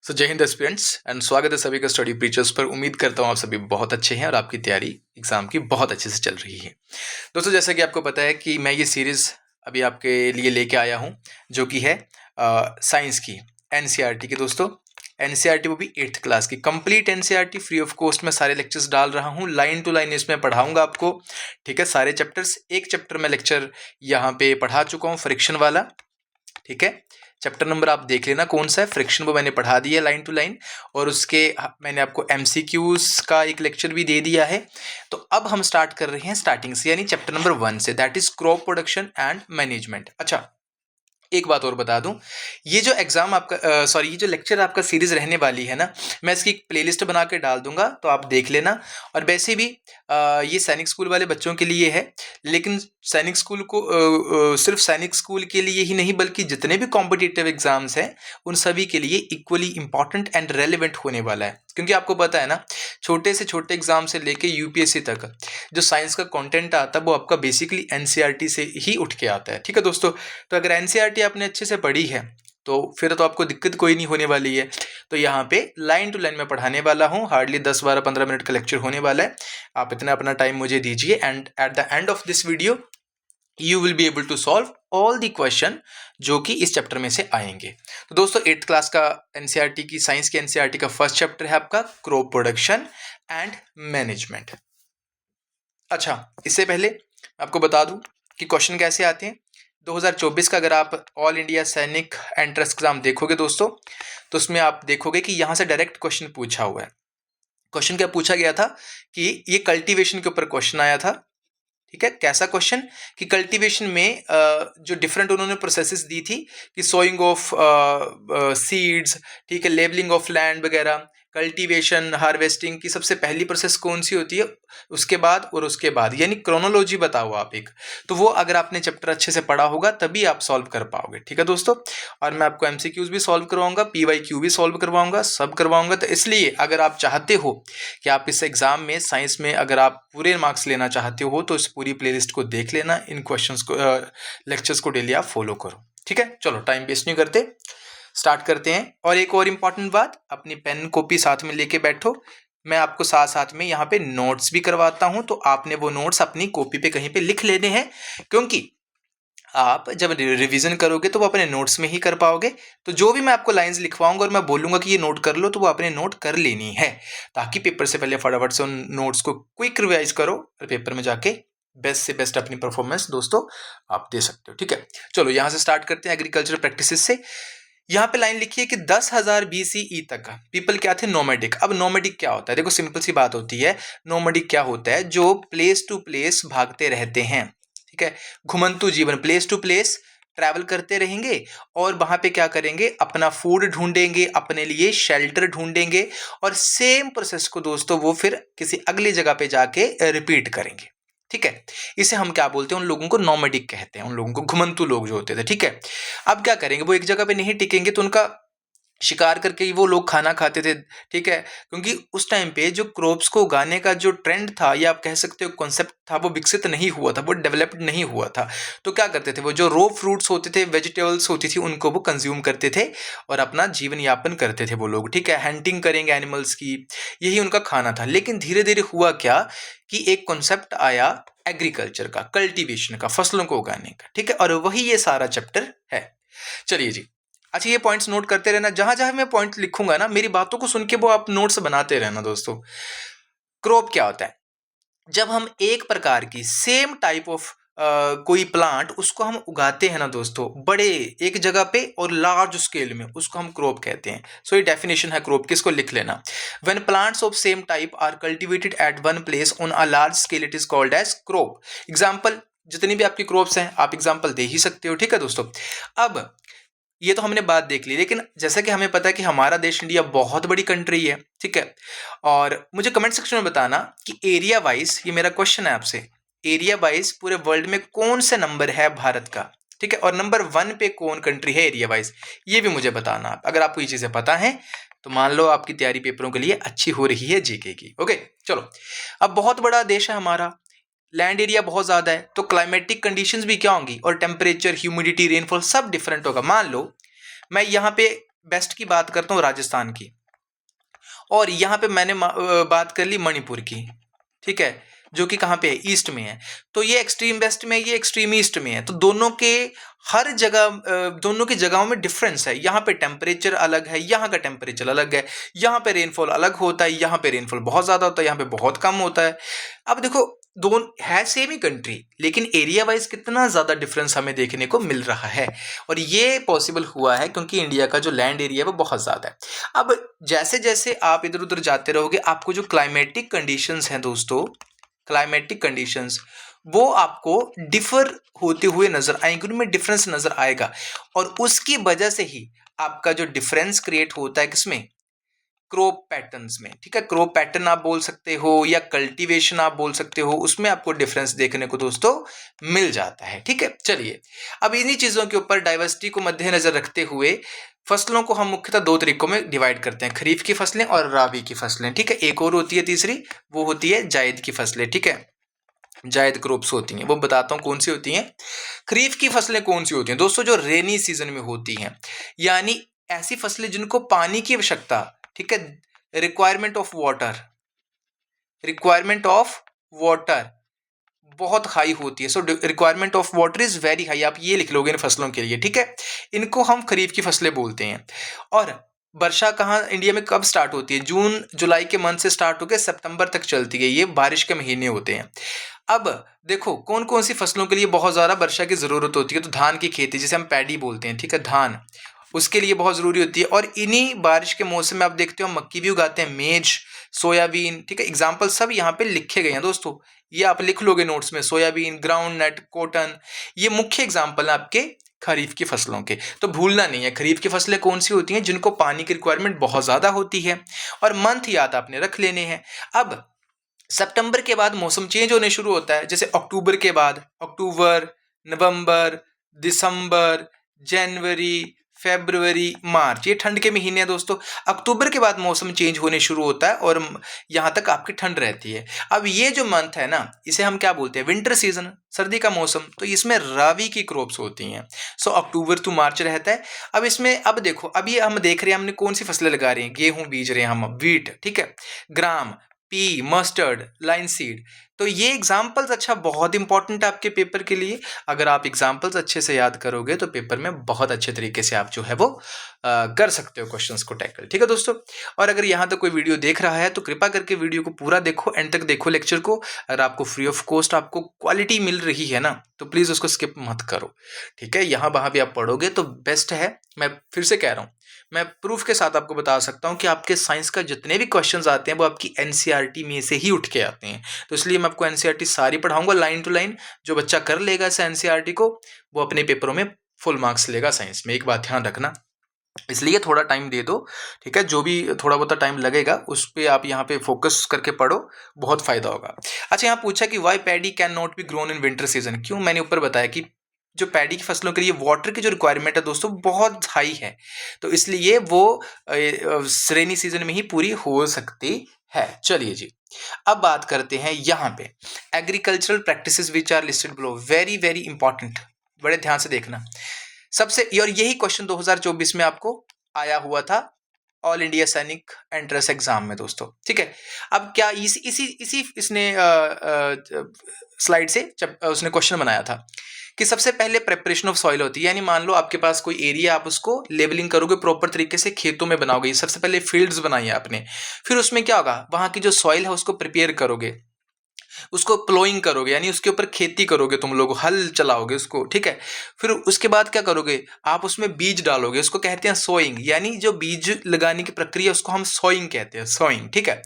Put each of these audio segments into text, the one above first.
जय Hind aspirants and स्वागत है सभी का स्टडी प्रीचर्स पर। उम्मीद करता हूँ आप सभी बहुत अच्छे हैं और आपकी तैयारी एग्जाम की बहुत अच्छे से चल रही है। दोस्तों, जैसा कि आपको पता है कि मैं ये सीरीज़ अभी आपके लिए लेके आया हूँ जो कि है साइंस की एनसीईआरटी की। दोस्तों, एनसीईआरटी वो भी 8th क्लास की complete NCERT free of cost में सारे लेक्चर्स डाल रहा हूँ। लाइन टू लाइन इसमें पढ़ाऊँगा आपको। ठीक है, सारे चैप्टर्स, एक चैप्टर में लेक्चर यहाँ पे पढ़ा चुका हूँ, फ्रिक्शन वाला। ठीक है, चैप्टर नंबर आप देख लेना कौन सा है। फ्रिक्शन वो मैंने पढ़ा दिया लाइन टू लाइन, और उसके मैंने आपको एमसीक्यूज का एक लेक्चर भी दे दिया है। तो अब हम स्टार्ट कर रहे हैं स्टार्टिंग से, यानी चैप्टर नंबर 1 से, that is crop production and management. अच्छा, एक बात और बता दूं, ये जो एग्जाम आपका ये जो लेक्चर आपका सीरीज रहने वाली है ना, मैं इसकी एक प्लेलिस्ट बना के डाल दूंगा, तो आप देख लेना। और वैसे भी ये सैनिक स्कूल वाले बच्चों के लिए है, लेकिन सैनिक स्कूल को सिर्फ सैनिक स्कूल के लिए ही नहीं, बल्कि जितने भी कॉम्पिटिटिव एग्जाम्स हैं उन सभी के लिए इक्वली इंपॉर्टेंट एंड रेलिवेंट होने वाला है। क्योंकि आपको पता है ना, छोटे से छोटे एग्जाम से लेके यूपीएससी तक जो साइंस का कंटेंट आता है वो आपका बेसिकली एनसीईआरटी से ही उठ के आता है। ठीक है दोस्तों, तो अगर एनसीईआरटी आपने अच्छे से पढ़ी है तो फिर तो आपको दिक्कत कोई नहीं होने वाली है। तो यहाँ पे लाइन टू लाइन में पढ़ाने वाला हूँ, हार्डली 10-12-15 मिनट का लेक्चर होने वाला है। आप इतना अपना टाइम मुझे दीजिए, and at the end of this video you will be able to solve all the question जो कि इस चैप्टर में से आएंगे। तो दोस्तों, 8th क्लास का एनसीईआरटी की साइंस के एनसीईआरटी का फर्स्ट चैप्टर है आपका क्रॉप प्रोडक्शन एंड मैनेजमेंट। अच्छा, इससे पहले आपको बता दूं कि क्वेश्चन कैसे आते हैं। 2024 का अगर आप ऑल इंडिया सैनिक एंट्रेंस एग्जाम देखोगे दोस्तों, तो उसमें आप देखोगे कि यहाँ से डायरेक्ट क्वेश्चन पूछा हुआ है। क्वेश्चन क्या पूछा गया था कि ये कल्टीवेशन के ऊपर क्वेश्चन आया था। ठीक है, कैसा क्वेश्चन कि कल्टीवेशन में जो डिफरेंट उन्होंने प्रोसेसेस दी थी कि सोइंग ऑफ सीड्स, ठीक है, लेबलिंग ऑफ लैंड वगैरह, कल्टीवेशन, हार्वेस्टिंग की सबसे पहली प्रोसेस कौन सी होती है, उसके बाद और उसके बाद, यानी क्रोनोलॉजी बताओ आप एक। तो वो अगर आपने चैप्टर अच्छे से पढ़ा होगा तभी आप सॉल्व कर पाओगे। ठीक है दोस्तों, और मैं आपको एमसीक्यूज भी सॉल्व करवाऊंगा, पीवाईक्यू भी सॉल्व करवाऊंगा, सब करवाऊंगा। तो इसलिए अगर आप चाहते हो कि आप इस एग्जाम में साइंस में अगर आप पूरे मार्क्स लेना चाहते हो तो इस पूरी प्लेलिस्ट को देख लेना, इन क्वेश्चंस को, लेक्चर्स को डेली आप फॉलो करो। ठीक है, चलो टाइम वेस्ट नहीं करते, स्टार्ट करते हैं। और एक और इम्पॉर्टेंट बात, अपनी पेन कॉपी साथ में लेके बैठो। मैं आपको साथ साथ में यहाँ पे नोट्स भी करवाता हूँ, तो आपने वो नोट्स अपनी कॉपी पे कहीं पे लिख लेने हैं, क्योंकि आप जब रिवीजन करोगे तो वो अपने नोट्स में ही कर पाओगे। तो जो भी मैं आपको लाइंस लिखवाऊंगा और मैं बोलूंगा कि ये नोट कर लो, तो वो अपने नोट कर लेनी है, ताकि पेपर से पहले फटाफट से उन नोट्स को क्विक रिवाइज करो और पेपर में जाके बेस्ट से बेस्ट अपनी परफॉर्मेंस दोस्तों आप दे सकते हो। ठीक है, चलो यहाँ से स्टार्ट करते हैं एग्रीकल्चर प्रैक्टिसेस से। यहाँ पे लाइन लिखी है कि 10,000 BCE तक पीपल क्या थे, नोमैडिक। अब नोमैडिक क्या होता है, देखो सिंपल सी बात होती है। नोमैडिक क्या होता है, जो प्लेस टू प्लेस भागते रहते हैं। ठीक है, घुमंतु जीवन, प्लेस टू प्लेस ट्रैवल करते रहेंगे, और वहां पे क्या करेंगे, अपना फूड ढूंढेंगे, अपने लिए शेल्टर ढूंढेंगे, और सेम प्रोसेस को दोस्तों वो फिर किसी अगली जगह पे जाके रिपीट करेंगे। ठीक है, इसे हम क्या बोलते हैं, उन लोगों को नोमैडिक कहते हैं, उन लोगों को घुमंतु लोग जो होते थे। ठीक है, अब क्या करेंगे, वो एक जगह पे नहीं टिकेंगे, तो उनका शिकार करके ही वो लोग खाना खाते थे। ठीक है, क्योंकि उस टाइम पे जो क्रॉप्स को उगाने का जो ट्रेंड था, या आप कह सकते हो कॉन्सेप्ट था, वो विकसित नहीं हुआ था, वो डेवलप्ड नहीं हुआ था। तो क्या करते थे, वो जो रॉ फ्रूट्स होते थे, वेजिटेबल्स होती थी, उनको वो कंज्यूम करते थे और अपना जीवन यापन करते थे वो लोग। ठीक है, हंटिंग करेंगे एनिमल्स की, यही उनका खाना था। लेकिन धीरे धीरे हुआ क्या कि एक कॉन्सेप्ट आया एग्रीकल्चर का, कल्टीवेशन का, फसलों को उगाने का। ठीक है, और वही ये सारा चैप्टर है। चलिए जी, अच्छा ये पॉइंट्स नोट करते रहना, जहां जहां मैं पॉइंट लिखूंगा ना, मेरी बातों को सुन के वो आप नोट्स बनाते रहना दोस्तों। क्रॉप क्या होता है, जब हम एक प्रकार की सेम टाइप ऑफ कोई प्लांट उसको हम उगाते हैं ना दोस्तों, बड़े एक जगह पे और लार्ज स्केल में, उसको हम क्रॉप कहते हैं। सो ये डेफिनेशन है क्रॉप की, इसको लिख लेना। When plants of same type are cultivated at one place on a large scale, it is called as crop. Example, जितनी भी आपकी क्रॉप्स हैं आप एग्जाम्पल दे ही सकते हो। ठीक है दोस्तों, अब ये तो हमने बात देख ली, लेकिन जैसा कि हमें पता है कि हमारा देश इंडिया बहुत बड़ी कंट्री है। ठीक है, और मुझे कमेंट सेक्शन में बताना कि एरिया वाइज, ये मेरा क्वेश्चन है आपसे, एरिया वाइज पूरे वर्ल्ड में कौन से नंबर है भारत का। ठीक है, और नंबर 1 पे कौन कंट्री है एरिया वाइज, ये भी मुझे बताना। अगर आपको ये चीजें पता है तो मान लो आपकी तैयारी पेपरों के लिए अच्छी हो रही है जीके की। ओके, चलो, अब बहुत बड़ा देश है हमारा, लैंड एरिया बहुत ज़्यादा है, तो क्लाइमेटिक कंडीशंस भी क्या होंगी, और टेम्परेचर, ह्यूमिडिटी, रेनफॉल सब डिफरेंट होगा। मान लो मैं यहाँ पे बेस्ट की बात करता हूँ राजस्थान की, और यहाँ पे मैंने बात कर ली मणिपुर की, ठीक है, जो कि कहाँ पे है, ईस्ट में है। तो ये एक्सट्रीम वेस्ट में है, ये एक्सट्रीम ईस्ट में है, तो दोनों के हर जगह दोनों की जगहों में डिफरेंस है। यहाँ पे टेम्परेचर अलग है, यहाँ का टेम्परेचर अलग है, यहाँ पे रेनफॉल अलग होता है, यहाँ पे रेनफॉल बहुत ज़्यादा होता है, यहाँ पे बहुत कम होता है। अब देखो, दोनों है सेम ही कंट्री, लेकिन एरिया वाइज कितना ज़्यादा डिफरेंस हमें देखने को मिल रहा है, और ये पॉसिबल हुआ है क्योंकि इंडिया का जो लैंड एरिया है वो बहुत ज़्यादा है। अब जैसे जैसे आप इधर उधर जाते रहोगे, आपको जो क्लाइमेटिक कंडीशंस हैं दोस्तों, क्लाइमेटिक कंडीशंस, वो आपको डिफर होते हुए नजर आएंगे, उनमें डिफरेंस नजर आएगा, और उसकी वजह से ही आपका जो डिफरेंस क्रिएट होता है किसमें, क्रॉप पैटर्न्स में, ठीक है। क्रॉप पैटर्न आप बोल सकते हो या कल्टीवेशन आप बोल सकते हो, उसमें आपको डिफरेंस देखने को दोस्तों मिल जाता है, ठीक है। चलिए, अब इन्हीं चीजों के ऊपर डाइवर्सिटी को मद्देनजर रखते हुए फसलों को हम मुख्यतः दो तरीकों में डिवाइड करते हैं, खरीफ की फसलें और राबी की फसलें, ठीक है। एक और होती है तीसरी, वो होती है जायद की फसलें, ठीक है। जायद क्रॉप्स होती हैं, वो बताता हूँ कौन सी होती हैं। खरीफ की फसलें कौन सी होती हैं दोस्तों, जो रेनी सीजन में होती हैं, यानी ऐसी फसलें जिनको पानी की आवश्यकता, ठीक है, requirement of water, requirement of water बहुत हाई होती है। So requirement of water is very high, आप ये लिख लोगे इन फसलों के लिए, ठीक है। इनको हम खरीफ की फसलें बोलते हैं। और वर्षा कहाँ इंडिया में कब स्टार्ट होती है, जून जुलाई के मंथ से स्टार्ट होकर सितंबर तक चलती है, ये बारिश के महीने होते हैं। अब देखो कौन कौन सी फसलों के लिए बहुत ज़्यादा वर्षा की ज़रूरत होती है, तो धान की खेती जिसे हम पैडी बोलते हैं, ठीक है, धान, उसके लिए बहुत ज़रूरी होती है। और इन्हीं बारिश के मौसम में आप देखते हो मक्की भी उगाते हैं, मेज, सोयाबीन, ठीक है। एग्जाम्पल सब यहाँ पे लिखे गए हैं दोस्तों, ये आप लिख लोगे नोट्स में, सोयाबीन, ग्राउंड नट, कॉटन, ये मुख्य एग्जाम्पल है आपके खरीफ की फसलों के। तो भूलना नहीं है, खरीफ की फसलें कौन सी होती हैं, जिनको पानी की रिक्वायरमेंट बहुत ज़्यादा होती है, और मंथ याद आपने रख लेने हैं। अब सितंबर के बाद मौसम चेंज होने शुरू होता है, जैसे अक्टूबर के बाद, अक्टूबर, नवंबर, दिसंबर, जनवरी, फरवरी, मार्च, ये ठंड के महीने हैं दोस्तों। अक्टूबर के बाद मौसम चेंज होने शुरू होता है और यहाँ तक आपकी ठंड रहती है। अब ये जो मंथ है ना, इसे हम क्या बोलते हैं, विंटर सीजन, सर्दी का मौसम, तो इसमें रावी की क्रॉप्स होती हैं। सो अक्टूबर टू मार्च रहता है। अब इसमें अब देखो, अब ये हम देख रहे हैं हमने कौन सी फसलें लगा रहे हैं, गेहूं बीज रहे हैं हम, वीट, ठीक है, ग्राम, पी, मस्टर्ड, लाइन सीड। तो ये एग्जाम्पल्स अच्छा बहुत इंपॉर्टेंट है आपके पेपर के लिए। अगर आप एग्जाम्पल्स अच्छे से याद करोगे तो पेपर में बहुत अच्छे तरीके से आप जो है वो कर सकते हो क्वेश्चंस को टैकल, ठीक है दोस्तों। और अगर यहाँ तक कोई वीडियो देख रहा है तो कृपा करके वीडियो को पूरा देखो, एंड तक देखो लेक्चर को। अगर आपको फ्री ऑफ कॉस्ट आपको क्वालिटी मिल रही है ना, तो प्लीज़ उसको स्किप मत करो, ठीक है। यहाँ वहाँ भी आप पढ़ोगे तो बेस्ट है। मैं फिर से कह रहा हूँ, मैं प्रूफ के साथ आपको बता सकता हूँ कि आपके साइंस का जितने भी क्वेश्चंस आते हैं वो आपकी एनसीईआरटी में से ही उठ के आते हैं। तो इसलिए मैं आपको एनसीईआरटी सारी पढ़ाऊंगा लाइन टू लाइन। जो बच्चा कर लेगा इस एनसीईआरटी को, वो अपने पेपरों में फुल मार्क्स लेगा साइंस में, एक बात ध्यान रखना। इसलिए थोड़ा टाइम दे दो, ठीक है, जो भी थोड़ा बहुत टाइम लगेगा उस पर आप यहाँ पे फोकस करके पढ़ो, बहुत फायदा होगा। अच्छा, यहाँ पूछा कि why paddy can not be grown in winter season, क्यों, मैंने ऊपर बताया कि जो पैडी की फसलों के लिए वाटर की जो रिक्वायरमेंट है दोस्तों बहुत हाई है, तो इसलिए वो रेनी सीजन में ही पूरी हो सकती है। चलिए जी, अब बात करते हैं यहाँ पे agricultural practices which are listed below, very very important, बड़े ध्यान से देखना सबसे। और यही क्वेश्चन 2024 में आपको आया हुआ था ऑल इंडिया सैनिक एंट्रेंस एग्जाम में दोस्तों, ठीक है। अब क्या इसी इसने स्लाइड से उसने क्वेश्चन बनाया था कि सबसे पहले प्रेपरेशन ऑफ सॉइल होती है, यानी मान लो आपके पास कोई एरिया, आप उसको लेबलिंग करोगे प्रॉपर तरीके से, खेतों में बनाओगे, सबसे पहले फील्ड्स बनाई आपने, फिर उसमें क्या होगा, वहां की जो सॉइल है उसको प्रिपेयर करोगे, उसको प्लोइंग करोगे, यानी उसके ऊपर खेती करोगे, तुम लोग हल चलाओगे उसको, ठीक है। फिर उसके बाद क्या करोगे, आप उसमें बीज डालोगे, उसको कहते हैं सोइंग, यानी जो बीज लगाने की प्रक्रिया उसको हम सोइंग कहते हैं, सोइंग, ठीक है।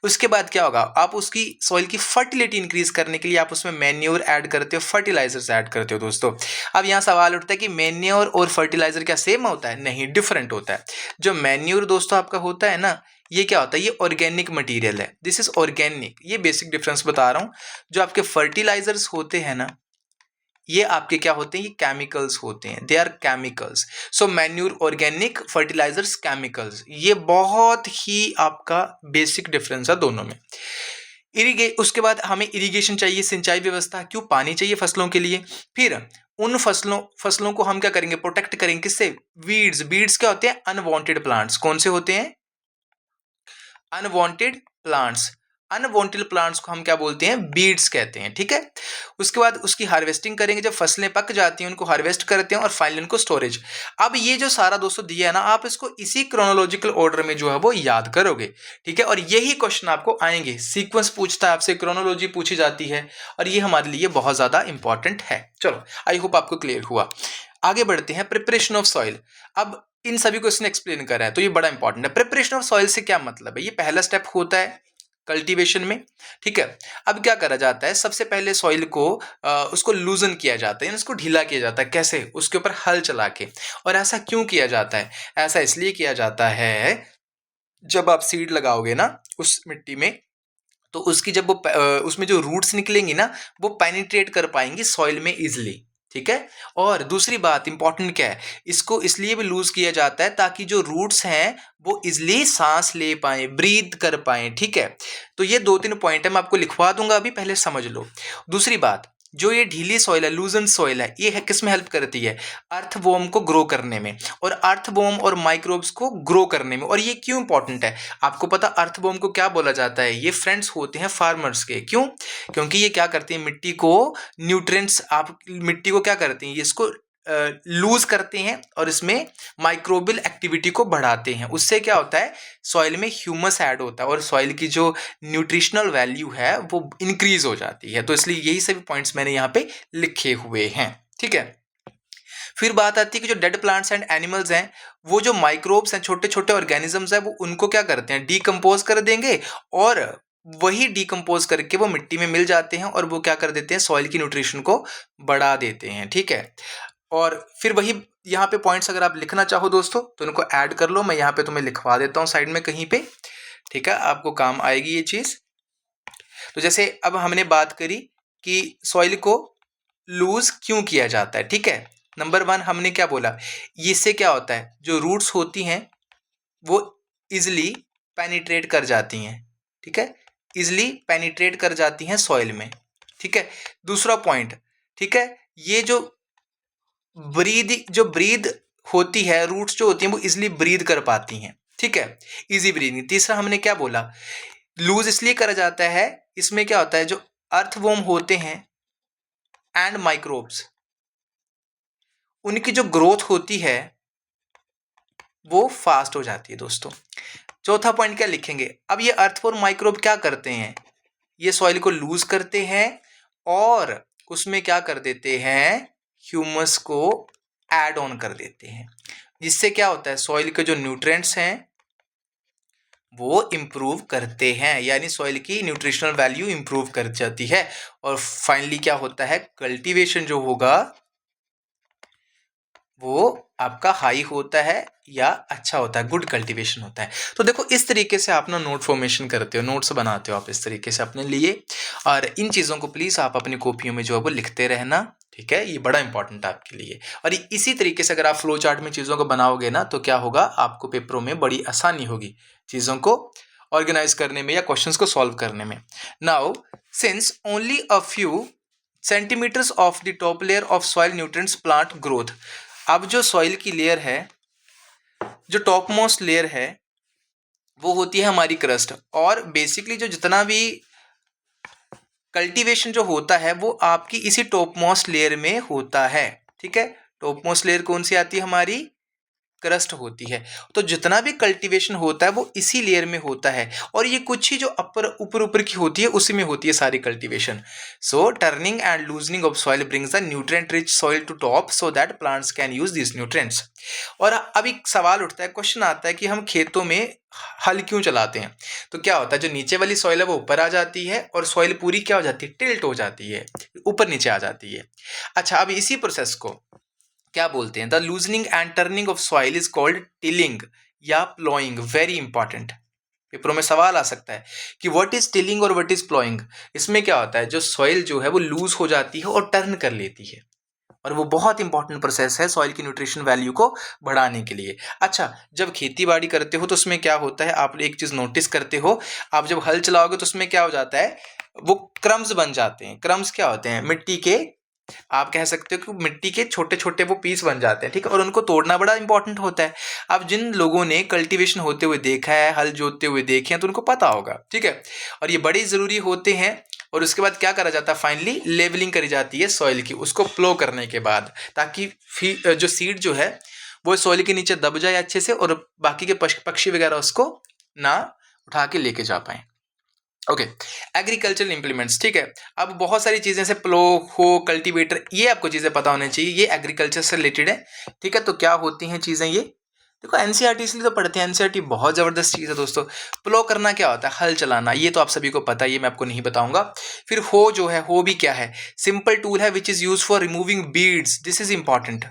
उसके बाद क्या होगा, आप उसकी सॉइल की फर्टिलिटी इंक्रीज करने के लिए आप उसमें मैन्योर ऐड करते हो, फर्टिलाइजर्स ऐड करते हो दोस्तों। अब यहाँ सवाल उठता है कि मैन्योर और फर्टिलाइजर क्या सेम होता है, नहीं, डिफरेंट होता है। जो मैन्योर दोस्तों आपका होता है ना, ये क्या होता है, ये ऑर्गेनिक मटेरियल है, दिस इज ऑर्गेनिक, ये बेसिक डिफरेंस बता रहा हूं। जो आपके फर्टिलाइजर्स होते हैं ना, ये आपके क्या होते हैं, ये केमिकल्स होते हैं, they are chemicals. So manure organic, fertilisers chemicals, ये बहुत ही आपका बेसिक डिफरेंस है दोनों में। उसके बाद हमें इरिगेशन चाहिए, सिंचाई व्यवस्था, क्यों, पानी चाहिए फसलों के लिए। फिर उन फसलों को हम क्या करेंगे, प्रोटेक्ट करेंगे, किससे? वीड्स क्या होते हैं? Unwanted plants. कौन से होते हैं? Unwanted plants. अनवांटेड प्लांट्स को हम क्या बोलते हैं? बीड्स कहते हैं, ठीक है। उसके बाद उसकी हार्वेस्टिंग करेंगे, जब फसलें पक जाती हैं उनको हार्वेस्ट करते हैं और फाइनली उनको स्टोरेज। अब ये जो सारा दोस्तों दिया है ना, आप इसको इसी क्रोनोलॉजिकल ऑर्डर में जो है वो याद करोगे, ठीक है। और यही क्वेश्चन आपको आएंगे, सीक्वेंस पूछता है आपसे, क्रोनोलॉजी पूछी जाती है, और ये हमारे लिए बहुत ज्यादा इंपॉर्टेंट है। चलो, आई होप आपको क्लियर हुआ। आगे बढ़ते हैं, प्रिपरेशन ऑफ सॉइल। अब इन सभी को इसने एक्सप्लेन करा है, तो ये बड़ा इंपॉर्टेंट है। प्रिपरेशन ऑफ सॉइल से क्या मतलब है? ये पहला स्टेप होता है कल्टीवेशन में, ठीक है। अब क्या करा जाता है, सबसे पहले सॉइल को उसको लूजन किया जाता है, यानी उसको ढीला किया जाता है। कैसे? उसके ऊपर हल चला के। और ऐसा क्यों किया जाता है? ऐसा इसलिए किया जाता है, जब आप सीड लगाओगे ना उस मिट्टी में, तो उसकी जब वो उसमें जो रूट्स निकलेंगी ना, वो पेनिट्रेट कर पाएंगी सॉइल में इजिली, ठीक है। और दूसरी बात इंपॉर्टेंट क्या है, इसको इसलिए भी लूज किया जाता है ताकि जो रूट्स हैं वो इजिली सांस ले पाए, ब्रीथ कर पाए, ठीक है। तो ये 2-3 पॉइंट है, मैं आपको लिखवा दूंगा, अभी पहले समझ लो। दूसरी बात, जो ये ढीली सॉइल है, लूजन सॉइल है, ये है किस में हेल्प करती है? अर्थवॉर्म को ग्रो करने में, और अर्थवॉर्म और माइक्रोब्स को ग्रो करने में। और ये क्यों इंपॉर्टेंट है? आपको पता अर्थवॉर्म को क्या बोला जाता है? ये फ्रेंड्स होते हैं फार्मर्स के। क्यों? क्योंकि ये क्या करते हैं, मिट्टी को न्यूट्रिएंट्स, आप मिट्टी को क्या करते हैं, ये इसको लूज करते हैं और इसमें माइक्रोबियल एक्टिविटी को बढ़ाते हैं। उससे क्या होता है, सॉइल में ह्यूमस ऐड होता है और सॉइल की जो न्यूट्रिशनल वैल्यू है वो इंक्रीज हो जाती है। तो इसलिए यही सभी पॉइंट्स मैंने यहाँ पे लिखे हुए हैं, ठीक है। फिर बात आती है कि जो डेड प्लांट्स एंड एनिमल्स हैं, वो जो माइक्रोब्स हैं, छोटे छोटे ऑर्गेनिजम्स हैं, वो उनको क्या करते हैं, डीकम्पोज कर देंगे, और वही डीकम्पोज करके वो मिट्टी में मिल जाते हैं और वो क्या कर देते हैं, सॉइल की न्यूट्रिशन को बढ़ा देते हैं, ठीक है। और फिर वही यहाँ पे पॉइंट्स अगर आप लिखना चाहो दोस्तों तो इनको ऐड कर लो, मैं यहाँ पे तुम्हें लिखवा देता हूँ साइड में कहीं पे, ठीक है, आपको काम आएगी ये चीज। तो जैसे अब हमने बात करी कि सॉइल को लूज क्यों किया जाता है, ठीक है। नंबर 1 हमने क्या बोला, इससे क्या होता है, जो रूट्स होती हैं वो इजिली पेनिट्रेट कर जाती हैं, ठीक है, इजिली पेनिट्रेट कर जाती हैं सॉइल में, ठीक है। दूसरा पॉइंट, ठीक है, ये जो ब्रीद होती है, रूट्स जो होती हैं वो इजिली ब्रीद कर पाती हैं, ठीक है, इजी ब्रीदिंग। तीसरा हमने क्या बोला, लूज इसलिए करा जाता है, इसमें क्या होता है, जो अर्थवॉर्म होते हैं एंड माइक्रोब्स, उनकी जो ग्रोथ होती है वो फास्ट हो जाती है दोस्तों। चौथा पॉइंट क्या लिखेंगे, अब ये अर्थवॉर्म माइक्रोब क्या करते हैं, ये सॉइल को लूज करते हैं और उसमें क्या कर देते हैं, ह्यूमस को ऐड ऑन कर देते हैं, जिससे क्या होता है, सॉइल के जो न्यूट्रिएंट्स हैं वो इम्प्रूव करते हैं, यानी सॉइल की न्यूट्रिशनल वैल्यू इम्प्रूव कर जाती है। और फाइनली क्या होता है, कल्टीवेशन जो होगा वो आपका हाई होता है या अच्छा होता है, गुड कल्टीवेशन होता है। तो देखो इस तरीके से आप ना नोट फॉर्मेशन करते हो, नोट्स बनाते हो आप इस तरीके से अपने लिए, और इन चीज़ों को प्लीज़ आप अपनी कॉपियों में जो है वो लिखते रहना, ठीक है, ये बड़ा इंपॉर्टेंट है आपके लिए। और इसी तरीके से अगर आप फ्लो चार्ट में चीज़ों को बनाओगे ना, तो क्या होगा, आपको पेपरों में बड़ी आसानी होगी चीज़ों को ऑर्गेनाइज करने में या क्वेश्चंस को सॉल्व करने में। Now since only a few centimetres of the top layer of soil nutrients plant growth. अब जो सॉइल की लेयर है, जो टॉप मोस्ट लेयर है, वो होती है हमारी क्रस्ट, और बेसिकली जो जितना भी कल्टीवेशन जो होता है वो आपकी इसी टॉप मोस्ट लेयर में होता है, ठीक है। टॉप मोस्ट लेयर कौन सी आती है, हमारी क्रस्ट होती है। तो जितना भी कल्टीवेशन होता है वो इसी लेयर में होता है, और ये कुछ ही जो ऊपर ऊपर की होती है उसी में होती है सारी cultivation. So turning and loosening of soil brings the nutrient rich soil to top so that plants can use this nutrients. और अब एक सवाल उठता है, क्वेश्चन आता है कि हम खेतों में हल क्यों चलाते हैं। तो क्या होता है, जो नीचे वाली सॉइल है वो ऊपर आ जाती है और सॉइल पूरी क्या हो जाती है, टिल्ट हो जाती है, ऊपर नीचे आ जाती है। अच्छा, अब इसी प्रोसेस को क्या बोलते हैं, the loosening and turning of soil is called tilling या प्लॉइंग। वेरी इंपॉर्टेंट, पेपरों में सवाल आ सकता है कि व्हाट इज टिलिंग और व्हाट इज प्लॉइंग। इसमें क्या होता है, जो सॉइल जो है वो लूज हो जाती है और टर्न कर लेती है, और वो बहुत इंपॉर्टेंट प्रोसेस है सॉइल की न्यूट्रिशन वैल्यू को बढ़ाने के लिए। अच्छा, जब खेती बाड़ी करते हो तो उसमें क्या होता है, आप एक चीज नोटिस करते हो, आप जब हल चलाओगे तो उसमें क्या हो जाता है, वो क्रम्स बन जाते हैं। क्रम्स क्या होते हैं, मिट्टी के आप कह सकते हो कि मिट्टी के छोटे छोटे वो पीस बन जाते हैं, ठीक है, और उनको तोड़ना बड़ा इंपॉर्टेंट होता है। अब जिन लोगों ने कल्टीवेशन होते हुए देखा है, हल जोतते हुए देखे हैं, तो उनको पता होगा, ठीक है, और ये बड़े ज़रूरी होते हैं। और उसके बाद क्या करा जाता है, फाइनली लेवलिंग करी जाती है सॉइल की, उसको प्लो करने के बाद, ताकि जो सीड जो है वो सॉइल के नीचे दब जाए अच्छे से, और बाकी के पक्षी वगैरह उसको ना उठा के लेके जा पाए। ओके, एग्रीकल्चरल इंप्लीमेंट्स, ठीक है। अब बहुत सारी चीज़ें से प्लो हो, कल्टीवेटर, ये आपको चीज़ें पता होनी चाहिए, ये एग्रीकल्चर से रिलेटेड है, ठीक है। तो क्या होती हैं चीज़ें ये, देखो एनसीईआरटी इसलिए तो पढ़ते हैं, एनसीईआरटी बहुत ज़बरदस्त चीज़ है दोस्तों। प्लो करना क्या होता है, हल चलाना, ये तो आप सभी को पता है, ये मैं आपको नहीं बताऊंगा। फिर हो जो है, हो भी क्या है, सिंपल टूल है which is use for removing beads, this is important,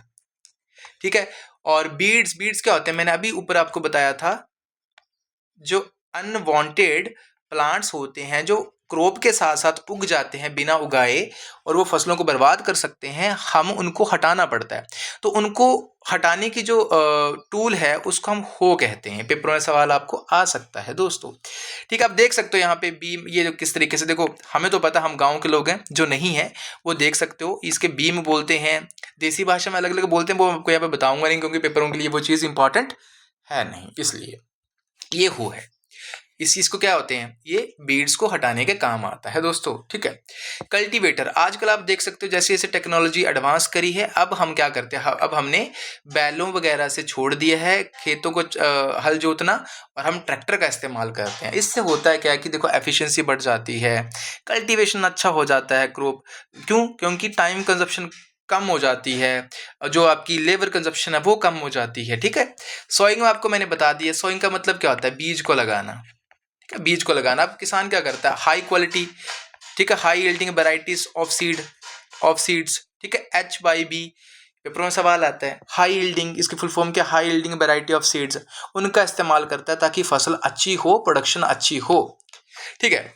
ठीक है। और बीड्स, बीड्स क्या होते हैं, मैंने अभी ऊपर आपको बताया था, जो अनवांटेड प्लांट्स होते हैं, जो क्रॉप के साथ साथ उग जाते हैं बिना उगाए, और वो फसलों को बर्बाद कर सकते हैं, हम उनको हटाना पड़ता है। तो उनको हटाने की जो टूल है उसको हम हो कहते हैं। पेपरों में सवाल आपको आ सकता है दोस्तों, ठीक है। आप देख सकते हो यहाँ पे बीम, ये जो किस तरीके से, देखो हमें तो पता, हम गाँव के लोग हैं, जो नहीं है वो देख सकते हो, इसके बीम बोलते हैं, देसी भाषा में अलग अलग बोलते हैं, वो आपको यहाँ पे बताऊंगा नहीं, क्योंकि पेपरों के लिए वो चीज़ इंपॉर्टेंट है नहीं, इसलिए ये हो है। इस चीज को क्या होते हैं, ये बीड्स को हटाने के काम आता है दोस्तों, ठीक है। कल्टीवेटर, आजकल आप देख सकते हो जैसे जैसे टेक्नोलॉजी एडवांस करी है, अब हम क्या करते हैं, अब हमने बैलों वगैरह से छोड़ दिया है खेतों को हल जोतना, और हम ट्रैक्टर का इस्तेमाल करते हैं। इससे होता है क्या है कि देखो एफिशिएंसी बढ़ जाती है, कल्टीवेशन अच्छा हो जाता है क्रॉप, क्यों, क्योंकि टाइम कंजप्शन कम हो जाती है, जो आपकी लेबर कंजप्शन है वो कम हो जाती है, ठीक है। सोइंग में आपको मैंने बता दिया, सोइंग का मतलब क्या होता है, बीज को लगाना, ठीक है, बीज को लगाना। अब किसान क्या करता है, हाई क्वालिटी, ठीक है, high yielding varieties of seeds, ठीक है, H/B, पेपरों में सवाल आता है, हाई यील्डिंग, इसकी फुल फॉर्म क्या, high yielding variety of seeds, उनका इस्तेमाल करता है ताकि फसल अच्छी हो, प्रोडक्शन अच्छी हो, ठीक है।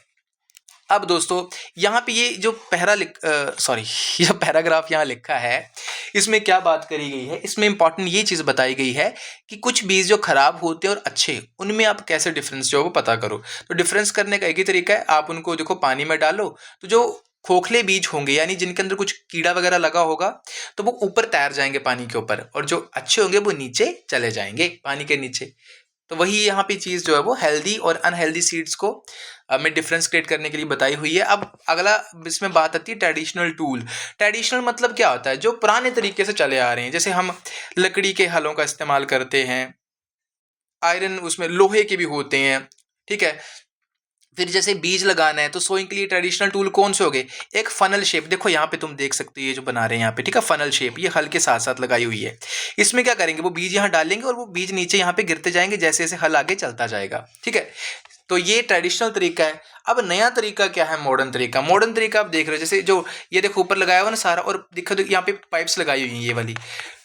अब दोस्तों यहाँ पे ये जो ये पैराग्राफ यहाँ लिखा है, इसमें क्या बात करी गई है, इसमें इंपॉर्टेंट ये चीज़ बताई गई है कि कुछ बीज जो खराब होते हैं और अच्छे, उनमें आप कैसे डिफरेंस जो है वो पता करो। तो डिफरेंस करने का एक ही तरीका है, आप उनको देखो पानी में डालो, तो जो खोखले बीज होंगे, यानी जिनके अंदर कुछ कीड़ा वगैरह लगा होगा, तो वो ऊपर तैर जाएंगे पानी के ऊपर, और जो अच्छे होंगे वो नीचे चले जाएंगे पानी के नीचे। तो वही यहाँ पे चीज़ जो है वो हेल्दी और अनहेल्दी सीड्स को में डिफरेंस क्रिएट करने के लिए बताई हुई है। अब अगला इसमें बात आती है ट्रेडिशनल टूल। ट्रेडिशनल मतलब क्या होता है, जो पुराने तरीके से चले आ रहे हैं, जैसे हम लकड़ी के हलों का इस्तेमाल करते हैं, आयरन उसमें लोहे के भी होते हैं, ठीक है। फिर जैसे बीज लगाना है तो सोइंग के लिए ट्रेडिशनल टूल कौन से हो गए, एक फनल शेप, देखो यहाँ पे तुम देख सकते हो, ये जो बना रहे हैं यहाँ पे, ठीक है, फनल शेप, ये हल के साथ साथ लगाई हुई है। इसमें क्या करेंगे, वो बीज यहाँ डालेंगे और वो बीज नीचे यहाँ पे गिरते जाएंगे, जैसे जैसे हल आगे चलता जाएगा, ठीक है। तो ये ट्रेडिशनल तरीका है। अब नया तरीका क्या है, मॉडर्न तरीका। मॉडर्न तरीका आप देख रहे हो, जैसे जो ये देखो ऊपर लगाया हुआ ना सारा, और देखो यहाँ पे पाइप्स लगाई हुई हैं ये वाली,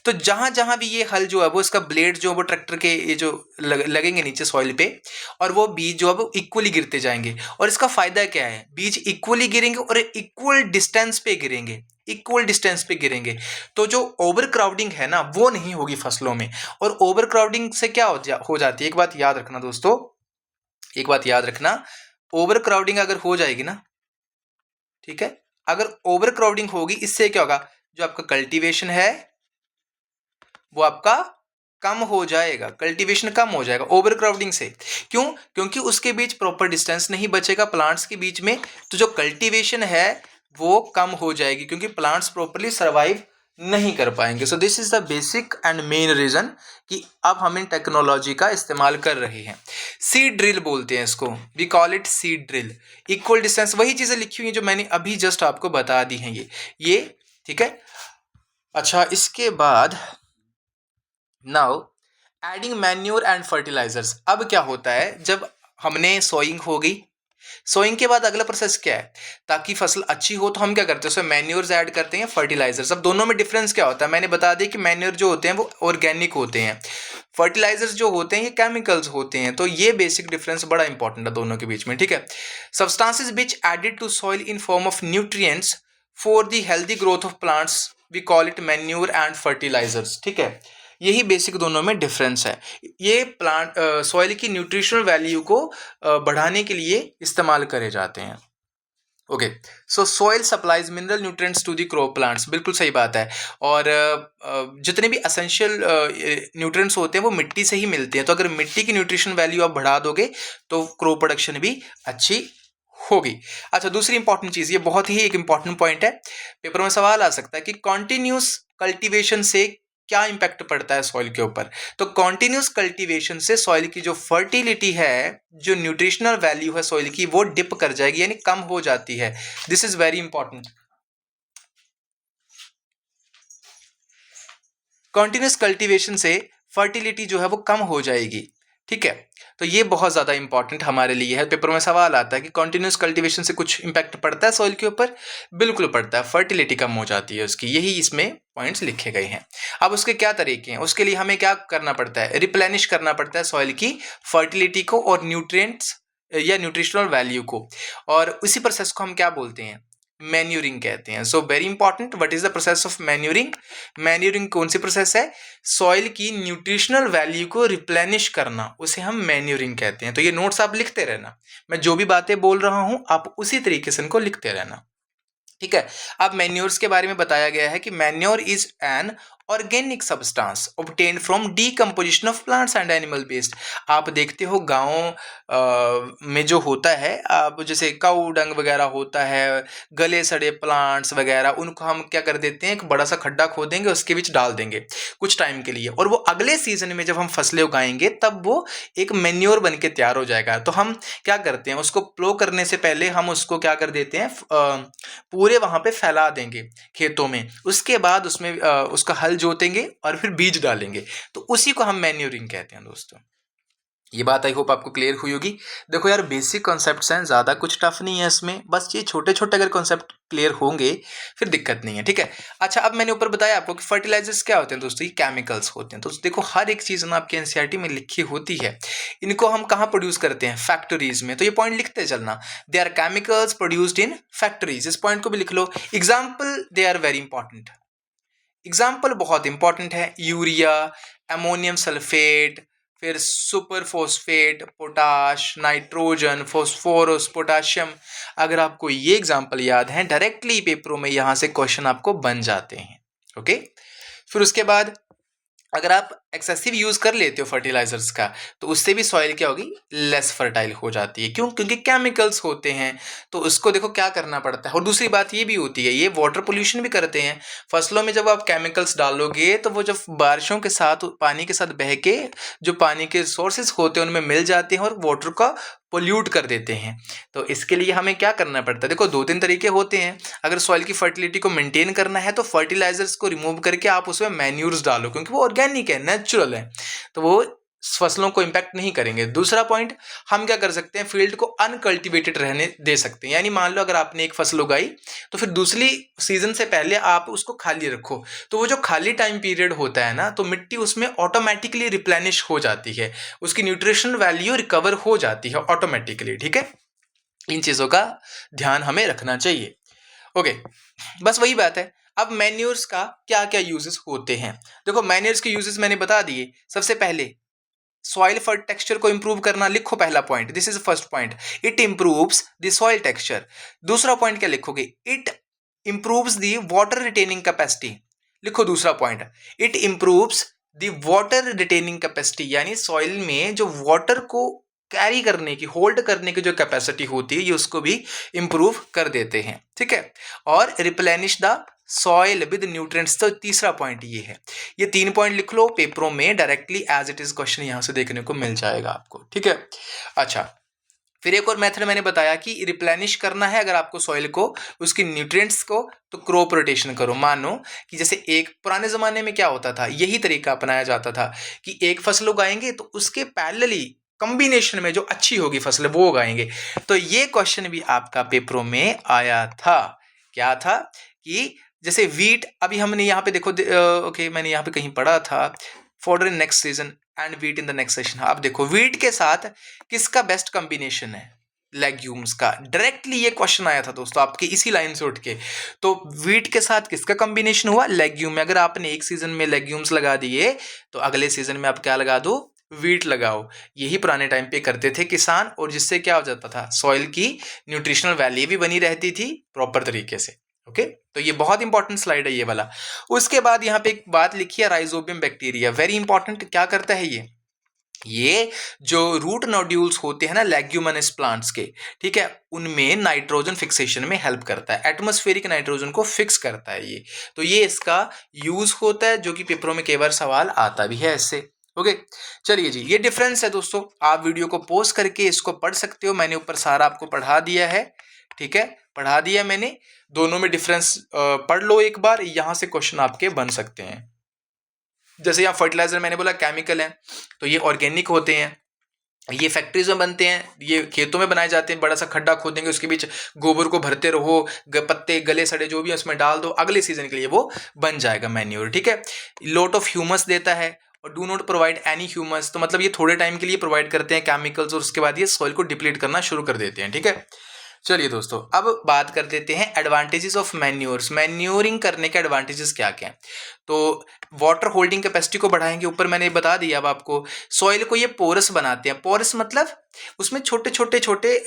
तो जहां जहां भी ये हल जो है वो, इसका ब्लेड जो है वो ट्रैक्टर के ये जो लगेंगे नीचे सॉइल पे, और वो बीज जो है वो इक्वली गिरते जाएंगे। और इसका फायदा क्या है, बीज इक्वली गिरेंगे और इक्वल डिस्टेंस पे गिरेंगे, इक्वल डिस्टेंस पे गिरेंगे, तो जो ओवर क्राउडिंग है ना वो नहीं होगी फसलों में। और ओवर क्राउडिंग से क्या हो जाती है, एक बात याद रखना दोस्तों, एक बात याद रखना, ओवर क्राउडिंग अगर हो जाएगी ना, ठीक है, अगर ओवर क्राउडिंग होगी, इससे क्या होगा, जो आपका कल्टीवेशन है वो आपका कम हो जाएगा, कल्टीवेशन कम हो जाएगा ओवर क्राउडिंग से। क्यों, क्योंकि उसके बीच प्रॉपर डिस्टेंस नहीं बचेगा प्लांट्स के बीच में, तो जो कल्टीवेशन है वो कम हो जाएगी, क्योंकि प्लांट्स प्रॉपरली सर्वाइव नहीं कर पाएंगे। So this is the basic and main reason कि अब हम इन टेक्नोलॉजी का इस्तेमाल कर रहे हैं। सीड ड्रिल बोलते हैं इसको, we call it seed drill. Equal distance, वही चीजें लिखी हुई हैं जो मैंने अभी जस्ट आपको बता दी हैं, ये ठीक है। अच्छा, इसके बाद now adding manure and fertilisers. अब क्या होता है, जब हमने सोइंग हो गई, सोइंग के बाद अगला प्रोसेस क्या है, ताकि फसल अच्छी हो तो हम क्या करते हैं, उसमें मैन्योर्स ऐड करते हैं, फर्टिलाइजर्स। अब दोनों में डिफरेंस क्या होता है, मैंने बता दिया कि मैन्योर जो होते हैं वो ऑर्गेनिक होते हैं, फर्टिलाइजर्स जो होते हैं ये केमिकल्स होते हैं। तो ये बेसिक डिफरेंस बड़ा इंपॉर्टेंट है दोनों के बीच में, ठीक है। Substances which added to soil in form of nutrients for the healthy growth of plants, we call it manure and fertilisers, ठीक है। यही बेसिक दोनों में डिफरेंस है। ये प्लांट सॉइल की न्यूट्रिशनल वैल्यू को बढ़ाने के लिए इस्तेमाल करे जाते हैं। Okay, so soil supplies mineral nutrients to the crop plants, बिल्कुल सही बात है। और जितने भी एसेंशियल न्यूट्रिएंट्स होते हैं वो मिट्टी से ही मिलते हैं, तो अगर मिट्टी की न्यूट्रिशन वैल्यू आप बढ़ा दोगे तो क्रॉप प्रोडक्शन भी अच्छी होगी। अच्छा, दूसरी इंपॉर्टेंट चीज़, ये बहुत ही एक इंपॉर्टेंट पॉइंट है, पेपर में सवाल आ सकता है कि कॉन्टिन्यूस कल्टीवेशन से क्या इम्पैक्ट पड़ता है सॉइल के ऊपर। तो कॉन्टिन्यूस कल्टीवेशन से सॉइल की जो फर्टिलिटी है, जो न्यूट्रिशनल वैल्यू है सॉइल की, वो डिप कर जाएगी, यानी कम हो जाती है। This is very important. Continuous cultivation से फर्टिलिटी जो है वो कम हो जाएगी, ठीक है। तो ये बहुत ज़्यादा इंपॉर्टेंट हमारे लिए है, पेपर में सवाल आता है कि कॉन्टिन्यूस कल्टीवेशन से कुछ इंपैक्ट पड़ता है सॉइल के ऊपर, बिल्कुल पड़ता है, फर्टिलिटी कम हो जाती है उसकी, यही इसमें पॉइंट्स लिखे गए हैं। अब उसके क्या तरीके हैं, उसके लिए हमें क्या करना पड़ता है, रिप्लेनिश करना पड़ता है सॉइल की फर्टिलिटी को और न्यूट्रिएंट्स या न्यूट्रिशनल वैल्यू को, और उसी प्रोसेस को हम क्या बोलते हैं, मैन्यूरिंग कहते हैं। So very important, what is the process of manuring. Manuring कौन सी प्रोसेस है, सॉइल की न्यूट्रिशनल वैल्यू को रिप्लेनिश करना, उसे हम मैन्यूरिंग कहते हैं। तो ये नोट्स आप लिखते रहना, मैं जो भी बातें बोल रहा हूं आप उसी तरीके से इनको लिखते रहना, ठीक है। अब मैन्योर्स के बारे में बताया गया है कि manure is an organic substance obtained from decomposition of plants and animal waste. आप देखते हो गाँव में जो होता है, आप जैसे काऊ डंग वगैरह होता है, गले सड़े प्लांट्स वगैरह, उनको हम क्या कर देते हैं, एक बड़ा सा खड्डा खोदेंगे, उसके बीच डाल देंगे कुछ टाइम के लिए, और वो अगले सीजन में जब हम फसलें उगाएंगे तब वो एक मैन्योर बन के तैयार हो जाएगा। तो हम क्या करते हैं, उसको प्लो करने से पहले हम उसको क्या कर देते हैं, पूरे वहाँ पे फैला देंगे खेतों में, उसके बाद उसमें उसका हल जोतेंगे और फिर बीज डालेंगे, तो उसी को हम मैन्यूरिंग कहते हैं दोस्तों। ये बात आई होप आपको क्लियर हुई होगी। देखो यार, बेसिक कॉन्सेप्ट्स हैं, ज़्यादा कुछ टफ नहीं है इसमें, बस ये छोटे छोटे अगर कॉन्सेप्ट क्लियर होंगे फिर दिक्कत नहीं है, ठीक है। अच्छा, अब मैंने ऊपर बताया आपको कि फर्टिलाइजर्स क्या होते हैं दोस्तों, ये केमिकल्स होते हैं। तो देखो, हर एक चीज़ ना आपके एनसीईआरटी में लिखी होती है, इनको हम कहाँ प्रोड्यूस करते हैं, फैक्ट्रीज में। तो ये पॉइंट लिखते चलना, they are chemicals produced in factories, इस पॉइंट को भी लिख लो। Example, they are very important, example बहुत इंपॉर्टेंट है, यूरिया, अमोनियम सल्फेट, फिर super phosphate, potash, nitrogen, phosphorus, potassium. अगर आपको ये एग्जाम्पल याद है, डायरेक्टली पेपरों में यहाँ से क्वेश्चन आपको बन जाते हैं, ओके। फिर उसके बाद अगर आप एक्सेसिव यूज कर लेते हो फर्टिलाइजर्स का, तो उससे भी सॉइल क्या होगी, लेस फर्टाइल हो जाती है। क्यों, क्योंकि केमिकल्स होते हैं, तो उसको देखो क्या करना पड़ता है। और दूसरी बात ये भी होती है, ये वाटर पोल्यूशन भी करते हैं फसलों में। जब आप केमिकल्स डालोगे तो वो जब बारिशों के साथ, पानी के साथ बह के जो पानी के सोर्सेज होते हैं उनमें मिल जाते हैं और वाटर का पोल्यूट कर देते हैं। तो इसके लिए हमें क्या करना पड़ता है, देखो 2-3 तरीके होते हैं। अगर सॉइल की फर्टिलिटी को मेंटेन करना है तो फर्टिलाइजर्स को रिमूव करके आप उसमें मैन्यूर्स डालो, क्योंकि वो ऑर्गेनिक है, नेचुरल है, तो वो फसलों को इम्पैक्ट नहीं करेंगे। दूसरा पॉइंट, हम क्या कर सकते हैं, फील्ड को अनकल्टिवेटेड रहने दे सकते हैं। यानी मान लो अगर आपने एक फसल उगाई तो फिर दूसरी सीजन से पहले आप उसको खाली रखो, तो वो जो खाली टाइम पीरियड होता है ना, तो मिट्टी उसमें ऑटोमेटिकली रिप्लेनिश हो जाती है, उसकी न्यूट्रिशन वैल्यू रिकवर हो जाती है ऑटोमेटिकली, ठीक है। इन चीज़ों का ध्यान हमें रखना चाहिए, ओके। बस वही बात है। अब मैन्योर्स का क्या क्या यूजेस होते हैं, देखो मैन्योर्स के यूजेस मैंने बता दिए। सबसे पहले सॉइल फर्ट टेक्सचर को इंप्रूव करना, लिखो पहला point, this is first point, it improves the soil texture. दूसरा पॉइंट क्या लिखोगे, it improves the water retaining capacity. लिखो दूसरा point, it improves the water retaining capacity, यानी सॉइल में जो वाटर को कैरी करने की, होल्ड करने की जो कैपेसिटी होती है, ये उसको भी इंप्रूव कर देते हैं, ठीक है। और replenish the soil with nutrients, तो तीसरा पॉइंट ये है। ये 3 पॉइंट लिख लो, पेपरों में directly as it is question यहां से देखने को मिल जाएगा आपको, ठीक है। अच्छा, फिर एक और मेथड मैंने बताया कि रिप्लेनिश करना है अगर आपको सॉइल को, उसकी न्यूट्रिएंट्स को, तो क्रॉप रोटेशन करो। मानो कि जैसे एक पुराने ज़माने में क्या होता था, यही तरीका अपनाया जाता था कि एक फसल उगाएंगे तो उसके पैरेलली कॉम्बिनेशन में जो अच्छी होगी फसल वो उगाएंगे। तो ये क्वेश्चन भी आपका पेपरों में आया था। क्या था कि जैसे वीट, अभी हमने यहाँ पे देखो, ओके मैंने यहाँ पे कहीं पढ़ा था, fodder in next season and wheat in the next session. आप देखो वीट के साथ किसका बेस्ट कॉम्बिनेशन है, लेग्यूम्स का। डायरेक्टली ये क्वेश्चन आया था दोस्तों आपके इसी लाइन से उठ के। तो वीट के साथ किसका कॉम्बिनेशन हुआ, लेग्यूम में। अगर आपने एक सीजन में लेग्यूम्स लगा दिए तो अगले सीजन में आप क्या लगा दो, वीट लगाओ। यही पुराने टाइम पे करते थे किसान, और जिससे क्या हो जाता था, सॉइल की न्यूट्रिशनल वैल्यू भी बनी रहती थी प्रॉपर तरीके से। ओके, तो ये बहुत इंपॉर्टेंट स्लाइड है ये वाला। उसके बाद यहाँ पे एक बात लिखी है, राइजोबियम बैक्टीरिया, वेरी इंपॉर्टेंट। क्या करता है ये जो रूट नोड्यूल्स होते हैं ना लेग्यूमिनस प्लांट्स के, ठीक है, उनमें नाइट्रोजन फिक्सेशन में हेल्प करता है, एटमॉस्फेरिक नाइट्रोजन को फिक्स करता है ये। तो ये इसका यूज होता है, जो कि पेपरों में कई बार सवाल आता भी है इससे। ओके, चलिए जी, ये डिफरेंस है दोस्तों। आप वीडियो को पॉज करके इसको पढ़ सकते हो, मैंने ऊपर सारा आपको पढ़ा दिया है, ठीक है, पढ़ा दिया मैंने। दोनों में डिफरेंस पढ़ लो एक बार, यहां से क्वेश्चन आपके बन सकते हैं। जैसे यहाँ फर्टिलाइजर मैंने बोला केमिकल है, तो ये ऑर्गेनिक होते हैं, ये फैक्ट्रीज में बनते हैं, ये खेतों में बनाए जाते हैं। बड़ा सा खड्डा खोदेंगे, उसके बीच गोबर को भरते रहो, पत्ते गले सड़े जो भी है उसमें डाल दो, अगले सीजन के लिए वो बन जाएगा मैन्योर, ठीक है। लॉट ऑफ ह्यूमस देता है, और do not provide any humus, तो मतलब ये थोड़े टाइम के लिए प्रोवाइड करते हैं केमिकल्स, और उसके बाद ये सॉइल को डिप्लीट करना शुरू कर देते हैं, ठीक है। चलिए दोस्तों, अब बात कर लेते हैं एडवांटेजेस ऑफ मैन्योर्स। मैन्योरिंग करने के एडवांटेजेस क्या क्या हैं। तो वाटर होल्डिंग कैपेसिटी को बढ़ाएंगे, ऊपर मैंने बता दिया अब आपको। सॉइल को ये पोरस बनाते हैं, पोरस मतलब उसमें छोटे छोटे छोटे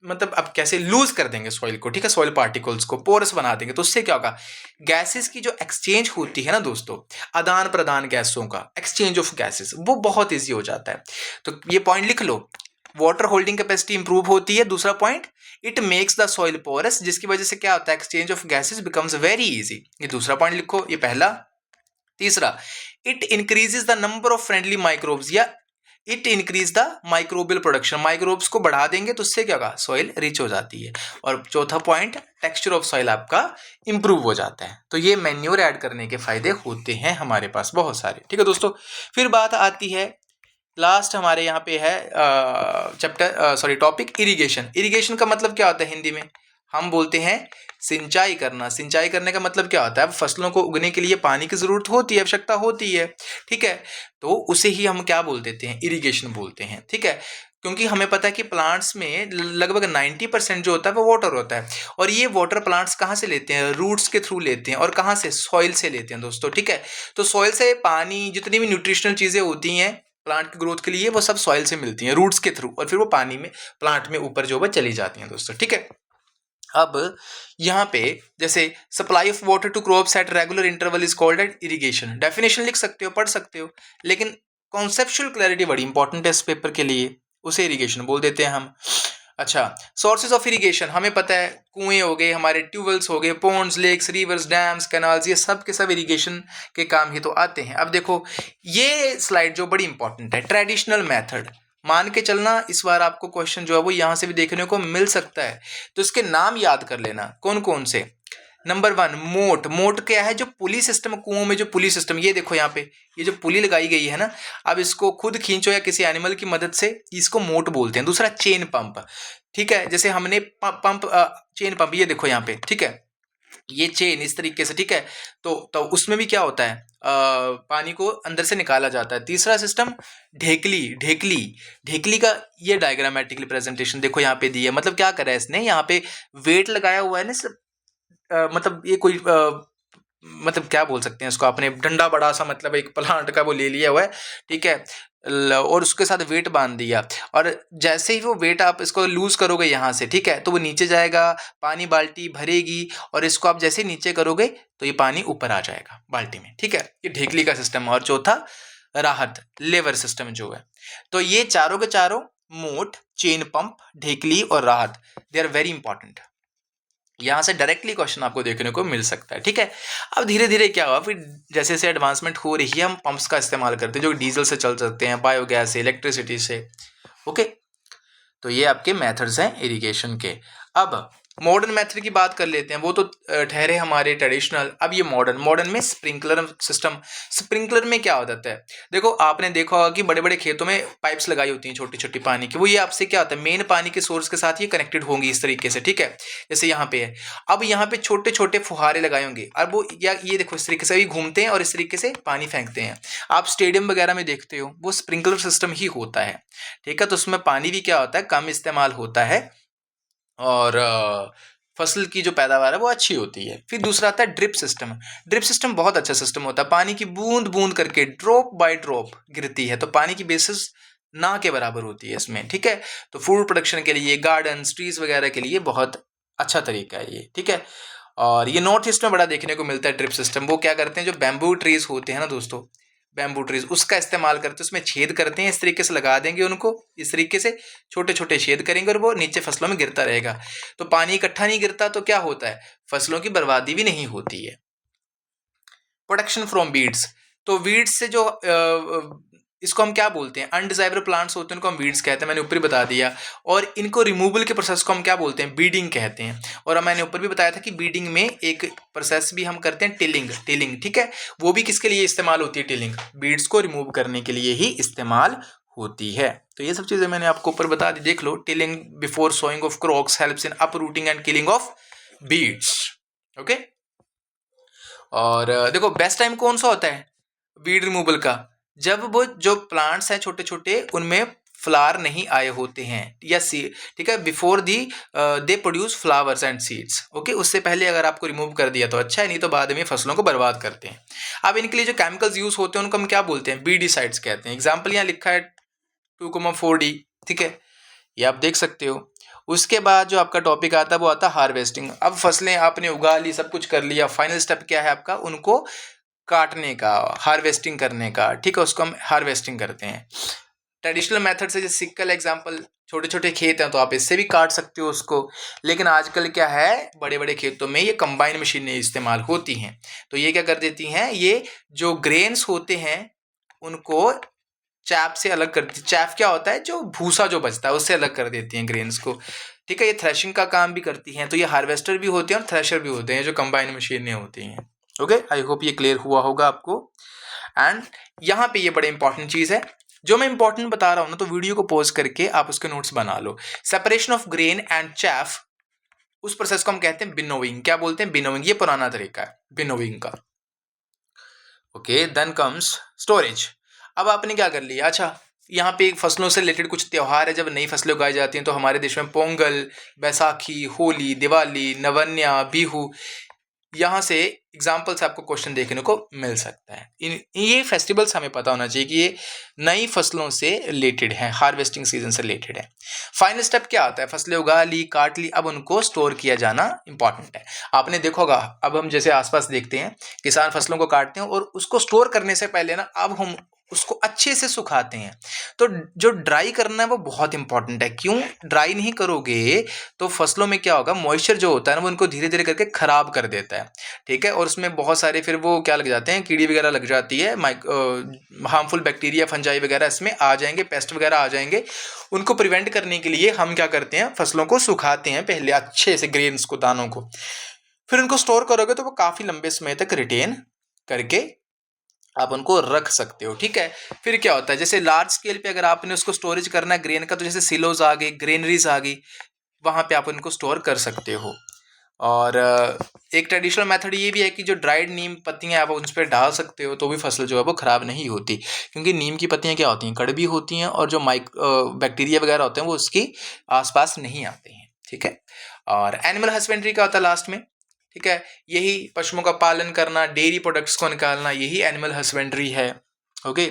मतलब अब कैसे लूज कर देंगे सॉइल को, ठीक है, सॉइल पार्टिकल्स को पोरस बना देंगे, तो उससे क्या होगा, गैसेस की जो एक्सचेंज होती है ना दोस्तों, आदान प्रदान गैसों का, एक्सचेंज ऑफ गैसेस, वो बहुत ईजी हो जाता है। तो ये पॉइंट लिख लो, वाटर होल्डिंग कैपेसिटी इंप्रूव होती है। दूसरा point, it makes the soil porous, जिसकी वजह से क्या होता है, exchange of gases becomes very easy. ये दूसरा पॉइंट लिखो, ये पहला। तीसरा, it increases the number of friendly microbes, या it increase the microbial production, microbes को बढ़ा देंगे तो उससे क्या होगा, सॉइल रिच हो जाती है। और चौथा पॉइंट, टेक्सचर ऑफ सॉइल आपका इंप्रूव हो जाता है। तो ये मैन्योर ऐड करने के फायदे होते हैं हमारे पास बहुत सारे, ठीक है दोस्तों। फिर बात आती है, लास्ट हमारे यहाँ पे है chapter sorry topic, irrigation. Irrigation का मतलब क्या होता है हिंदी में, हम बोलते हैं सिंचाई करना। सिंचाई करने का मतलब क्या होता है, अब फसलों को उगने के लिए पानी की जरूरत होती है, आवश्यकता होती है, ठीक है, तो उसे ही हम क्या बोल देते हैं, इरिगेशन बोलते हैं, ठीक है। क्योंकि हमें पता है कि प्लांट्स में लगभग 90% जो होता है वो वाटर होता है, और ये वाटर प्लांट्स कहाँ से लेते हैं, रूट्स के थ्रू लेते हैं, और कहाँ से, सॉइल से लेते हैं दोस्तों, ठीक है। तो सॉइल से पानी, जितनी भी न्यूट्रिशनल चीज़ें होती हैं प्लांट की ग्रोथ के लिए, वो सब सॉइल से मिलती हैं, रूट्स के थ्रू, और फिर वो पानी में, प्लांट में ऊपर जो है चली जाती हैं दोस्तों, ठीक है। अब यहाँ पे जैसे supply of water to crops at regular interval is called at irrigation. Definition लिख सकते हो, पढ़ सकते हो, लेकिन कॉन्सेप्चुअल क्लैरिटी बड़ी इंपॉर्टेंट है इस पेपर के लिए, उसे इरिगेशन बोल देते हैं हम। अच्छा, सोर्सेज ऑफ इरिगेशन हमें पता है, कुएं हो गए हमारे, ट्यूबवेल्स हो गए, ponds, lakes, rivers, dams, canals, ये सब के सब इरिगेशन के काम ही तो आते हैं। अब देखो ये स्लाइड जो बड़ी इंपॉर्टेंट है, ट्रेडिशनल मेथड मान के चलना, इस बार आपको क्वेश्चन जो है वो यहाँ से भी देखने को मिल सकता है, तो इसके नाम याद कर लेना कौन कौन से। नंबर 1, मोट। मोट क्या है, जो पुली सिस्टम, कुओं में जो पुली सिस्टम, ये देखो यहाँ पे ये जो पुली लगाई गई है ना, अब इसको खुद खींचो या किसी एनिमल की मदद से, इसको मोट बोलते हैं। दूसरा, चेन पंप, ठीक है, जैसे हमने पंप, चेन पंप, ये देखो यहाँ पे, ठीक है, ये चेन इस तरीके से, ठीक है, तो उसमें भी क्या होता है, पानी को अंदर से निकाला जाता है। तीसरा सिस्टम, ढेकली। ढेकली, ढेकली का ये डायग्रामेटिकली प्रेजेंटेशन देखो यहाँ पे दी है, मतलब क्या करा है इसने, यहाँ पे वेट लगाया हुआ है ना, मतलब ये कोई मतलब क्या बोल सकते हैं इसको, आपने डंडा बड़ा सा, मतलब एक प्लांट का वो ले लिया हुआ है, ठीक है, और उसके साथ वेट बांध दिया, और जैसे ही वो वेट आप इसको लूज करोगे यहाँ से, ठीक है, तो वो नीचे जाएगा, पानी बाल्टी भरेगी, और इसको आप जैसे नीचे करोगे तो ये पानी ऊपर आ जाएगा बाल्टी में, ठीक है। ये ढेकली का सिस्टम। और चौथा, राहत, लेवर सिस्टम जो है। तो ये चारों के चारों, मोट, चेन पंप, ढेकली और राहत, दे आर वेरी इंपॉर्टेंट। यहाँ से डायरेक्टली क्वेश्चन आपको देखने को मिल सकता है, ठीक है। अब धीरे धीरे क्या हुआ, फिर जैसे जैसे एडवांसमेंट हो रही है, हम पंप्स का इस्तेमाल करते हैं जो डीजल से चल सकते हैं, बायोगैस से, इलेक्ट्रिसिटी से, ओके। तो ये आपके मेथड्स हैं इरिगेशन के। अब मॉडर्न मेथड की बात कर लेते हैं, वो तो ठहरे हमारे ट्रेडिशनल। अब ये मॉडर्न में स्प्रिंकलर सिस्टम। स्प्रिंकलर में क्या हो जाता है, देखो आपने देखा होगा कि बड़े बड़े खेतों में पाइप्स लगाई होती हैं छोटी छोटी पानी की, वो ये आपसे क्या होता है, मेन पानी के सोर्स के साथ ये कनेक्टेड होंगी इस तरीके से, ठीक है, जैसे यहाँ पे है। अब यहाँ पे छोटे छोटे फुहारे लगाए होंगे, और वो या ये देखो इस तरीके से भी घूमते हैं और इस तरीके से पानी फेंकते हैं। आप स्टेडियम वगैरह में देखते हो, वो स्प्रिंकलर सिस्टम ही होता है, ठीक है। तो उसमें पानी भी क्या होता है, कम इस्तेमाल होता है, और फसल की जो पैदावार है वो अच्छी होती है। फिर दूसरा आता है ड्रिप सिस्टम। ड्रिप सिस्टम बहुत अच्छा सिस्टम होता है, पानी की बूंद बूंद करके ड्रॉप बाय ड्रॉप गिरती है, तो पानी की बेसिस ना के बराबर होती है इसमें, ठीक है। तो फूड प्रोडक्शन के लिए, गार्डन ट्रीज वगैरह के लिए बहुत अच्छा तरीका है ये, ठीक है। और ये नॉर्थ ईस्ट में बड़ा देखने को मिलता है ड्रिप सिस्टम। वो क्या करते हैं, जो बैम्बू ट्रीज होते हैं ना दोस्तों, बैम्बू ट्रीज, उसका इस्तेमाल करते हैं, उसमें छेद करते हैं, इस तरीके से लगा देंगे उनको, इस तरीके से छोटे छोटे छेद करेंगे और वो नीचे फसलों में गिरता रहेगा। तो पानी इकट्ठा नहीं गिरता, तो क्या होता है, फसलों की बर्बादी भी नहीं होती है। प्रोटेक्शन फ्रॉम वीड्स, तो वीड्स से जो इसको हम क्या बोलते हैं, अनडिजायरेबल प्लांट्स होते हैं, उनको हम वीड्स कहते हैं, मैंने ऊपर ही बता दिया। और इनको रिमूवल के प्रोसेस को हम क्या बोलते हैं, बीडिंग कहते हैं। और मैंने ऊपर भी बताया था कि बीडिंग में एक प्रोसेस भी हम करते हैं, टिलिंग, ठीक है। वो भी किसके लिए इस्तेमाल होती है, टिलिंग, बीड्स को रिमूव करने के लिए ही इस्तेमाल होती है। तो ये सब चीज़ें मैंने आपको ऊपर बता दी, देख लो। Tilling before sowing of crops helps in uprooting and killing of weeds, okay. और देखो बेस्ट टाइम कौन सा होता है वीड रिमूवल का, जब वो जो प्लांट्स हैं छोटे छोटे उनमें फ्लावर नहीं आए होते हैं या सीड, ठीक है, before the they produce flowers and seeds, okay. उससे पहले अगर आपको रिमूव कर दिया तो अच्छा है, नहीं तो बाद में फसलों को बर्बाद करते हैं। अब इनके लिए जो केमिकल्स यूज होते हैं उनको हम क्या बोलते हैं, बीडिसाइड्स कहते हैं। एग्जाम्पल यहाँ लिखा है 2,4D, ठीक है, ये आप देख सकते हो। उसके बाद जो आपका टॉपिक आता है वो आता है हार्वेस्टिंग। अब फसलें आपने उगा ली, सब कुछ कर लिया, फाइनल स्टेप क्या है आपका, उनको काटने का, हार्वेस्टिंग करने का, ठीक है, उसको हम हार्वेस्टिंग करते हैं। ट्रेडिशनल मेथड से, जैसे सिक्कल एग्जांपल, छोटे छोटे खेत हैं तो आप इससे भी काट सकते हो उसको। लेकिन आजकल क्या है, बड़े बड़े खेतों में ये कंबाइन मशीनें इस्तेमाल होती हैं। तो ये क्या कर देती हैं, ये जो ग्रेन्स होते हैं उनको चैप से अलग कर देती। चैप क्या होता है, जो भूसा जो बचता है उससे अलग कर देती हैं ग्रेन्स को, ठीक है। ये थ्रेशिंग का काम भी करती हैं। तो ये हार्वेस्टर भी होते हैं और थ्रेशर भी होते हैं, जो कंबाइन मशीनें होती हैं, ओके। आई होप ये क्लियर हुआ होगा आपको। एंड यहाँ पे ये बड़े इंपॉर्टेंट चीज़ है, जो मैं इंपॉर्टेंट बता रहा हूँ ना, तो वीडियो को पॉज करके आप उसके नोट्स बना लो। Separation of grain and chaff, उस प्रोसेस को हम कहते हैं बिनोविंग। क्या बोलते हैं, बिनोविंग, ये पुराना तरीका है बिनोविंग का, ओके। Then comes storage. अब आपने क्या कर लिया, अच्छा यहाँ पे फसलों से रिलेटेड कुछ त्यौहार है, जब नई फसलें उगाई जाती हैं तो हमारे देश में पोंगल, बैसाखी, होली, दिवाली, नवन्या, बिहू, यहाँ से एग्जाम्पल्स आपको क्वेश्चन देखने को मिल सकता है। ये फेस्टिवल्स हमें पता होना चाहिए कि ये नई फसलों से रिलेटेड है, हार्वेस्टिंग सीजन से रिलेटेड है। फाइनल स्टेप क्या आता है, फसलें उगा ली, काट ली, अब उनको स्टोर किया जाना इंपॉर्टेंट है। आपने देखा होगा, अब हम जैसे आसपास देखते हैं किसान फसलों को काटते हैं और उसको स्टोर करने से पहले ना, अब हम उसको अच्छे से सुखाते हैं। तो जो ड्राई करना है वो बहुत इंपॉर्टेंट है। क्यों, ड्राई नहीं करोगे तो फसलों में क्या होगा, मॉइस्चर जो होता है ना वो उनको धीरे धीरे करके खराब कर देता है, ठीक है। और उसमें बहुत सारे फिर वो क्या लग जाते हैं, कीड़ी वगैरह लग जाती है, हार्मफुल बैक्टीरिया, फंजाई वगैरह इसमें आ जाएंगे, पेस्ट वगैरह आ जाएंगे। उनको प्रिवेंट करने के लिए हम क्या करते हैं, फसलों को सुखाते हैं पहले अच्छे से, ग्रेन्स को, दानों को। फिर उनको स्टोर करोगे तो वो काफ़ी लंबे समय तक रिटेन करके आप उनको रख सकते हो, ठीक है। फिर क्या होता है, जैसे लार्ज स्केल पे अगर आपने उसको स्टोरेज करना है ग्रेन का, तो जैसे सिलोज आ गई, ग्रेनरीज आ गई, वहाँ पे आप उनको स्टोर कर सकते हो। और एक ट्रेडिशनल मेथड ये भी है कि जो ड्राइड नीम पत्तियाँ आप उन पर डाल सकते हो, तो भी फसल जो है वो ख़राब नहीं होती। क्योंकि नीम की पत्तियाँ क्या होती हैं, कड़वी होती हैं, और जो बैक्टीरिया वगैरह होते हैं वो उसकी आसपास नहीं आते हैं, ठीक है। और एनिमल हस्बेंड्री का होता है लास्ट में, ठीक है। यही पशुओं का पालन करना, डेयरी प्रोडक्ट्स को निकालना, यही एनिमल हस्बेंड्री है, ओके।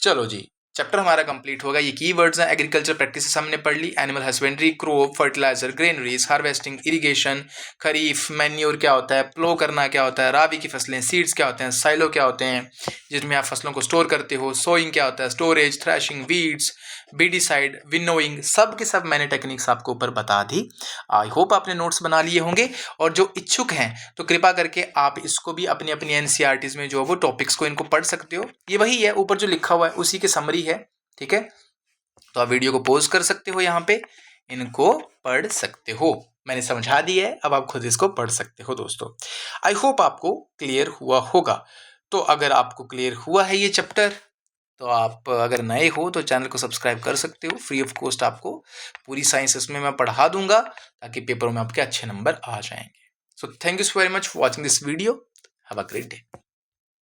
चलो जी, चैप्टर हमारा कंप्लीट होगा। ये कीवर्ड्स हैं, एग्रीकल्चर प्रैक्टिसेस हमने पढ़ ली, animal husbandry, crop, fertilizer, granaries, harvesting, irrigation, kharif, manure क्या होता है, प्लो करना क्या होता है, राबी की फसलें, सीड्स क्या होते हैं, साइलो क्या होते हैं जिसमें आप फसलों को स्टोर करते हो, सोइंग क्या होता है, स्टोरेज, थ्रैशिंग, वीड्स, बीडिसाइड, विनोइंग, सब के सब मैंने टेक्निक्स आपको ऊपर बता दी। आई होप आपने नोट्स बना लिए होंगे। और जो इच्छुक हैं तो कृपा करके आप इसको भी अपनी अपनी एनसीईआरटीज में जो वो टॉपिक्स को इनको पढ़ सकते हो। ये वही है, ऊपर जो लिखा हुआ है उसी की समरी है, ठीक है। तो आप वीडियो को पॉज कर सकते हो, यहाँ पे इनको पढ़ सकते हो। मैंने समझा दी है, अब आप खुद इसको पढ़ सकते हो दोस्तों। आई होप आपको क्लियर हुआ होगा। तो अगर आपको क्लियर हुआ है ये चैप्टर, तो आप अगर नए हो तो चैनल को सब्सक्राइब कर सकते हो। फ्री ऑफ कॉस्ट आपको पूरी साइंस इसमें मैं पढ़ा दूंगा, ताकि पेपरों में आपके अच्छे नंबर आ जाएंगे। So thank you so very much for watching this video. Have a great day.